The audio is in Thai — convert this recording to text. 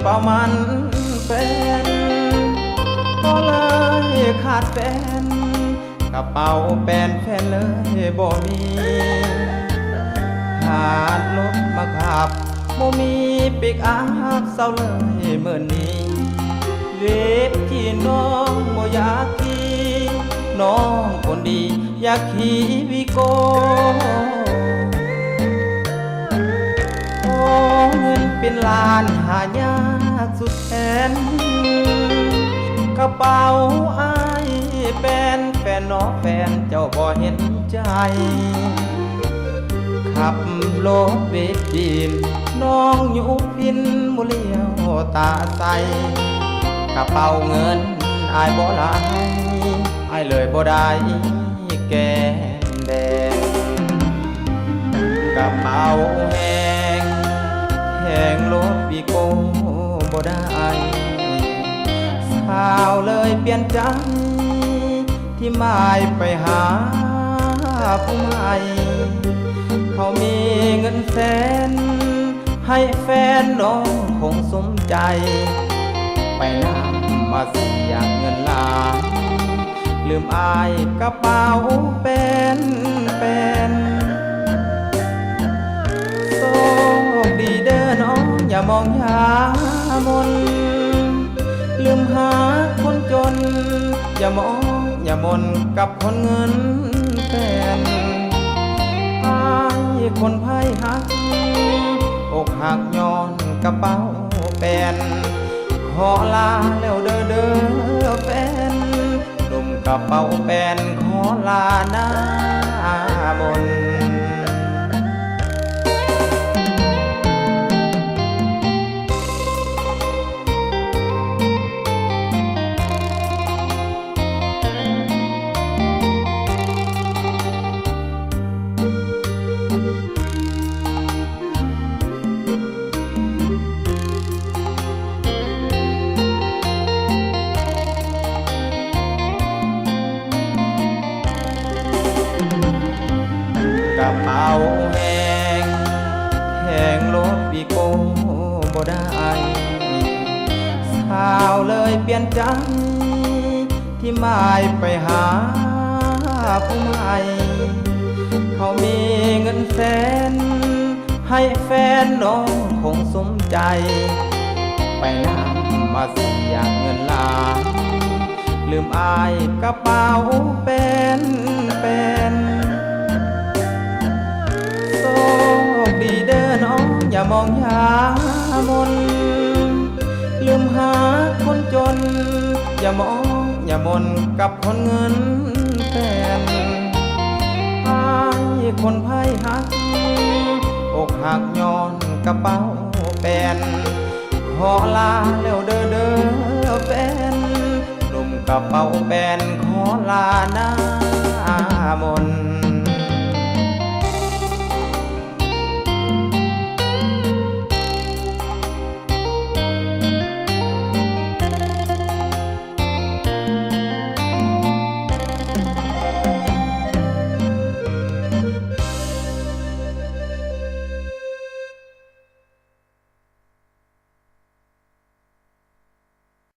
เป่ามันเป็นก็เลยขาดแฟนกระเป๋าแปนแฟนเลยบ่มีขาดรถมาขับบ่มีปิกอัพเศร้าเลยเมื่อนี้เวฟที่น้องบ่อยากขี่น้องคนดีอยากขี่วิโก้เงินเป็นล้านหายากสุดแสนกระเป๋าอ้ายแฟนน้องแฟนเจ้าบ่เห็นใจขับรถเวทดินน้องอยู่พินบ่เลี้ยวตาใสกระเป๋าเงินอ้ายบ่หลายอ้ายเลยบ่ได้แก้แดงกระเป๋าแห้งรถวีโก้บ่ได้สาวเลยเปลี่ยนใจที่หมายไปหาผู้ใหม่เขามีเงินแสนให้แฟนน้องคงสมใจไปนำมาเสียเงินล้านลืมอายกระเป๋าเป็นโชคดีเด้อน้องอย่ามองยามนลืมหาคนจนอย่ามองอย่ามนกับคนเงินแฟนอายคนไพ่หักอกหักย้อนกระเป๋าแปนขอลาแล้วเด้อแฟนหนุ่มกระเป๋าแปนขอลาหน้ามนกระเป๋าแห้งรถวีโก้บ่ได้สาวเลยเปลี่ยนใจที่หมายไปหาผู้ใหม่เขามีเงินแสนให้แฟนน้องคงสมใจไปนำมาเสียเงินล้านลืมอายกระเป๋าเป็นโชคดีเด้อน้องอย่ามองยามนลืมหาคนจนอย่ามองอย่ามนกับคนเงินแฟนอายคนไพ่หักอกหักย้อนกระเป๋าแปนขอลาแล้วเด้อแฟนหนุ่มกระเป๋าแปนขอลาหน้ามน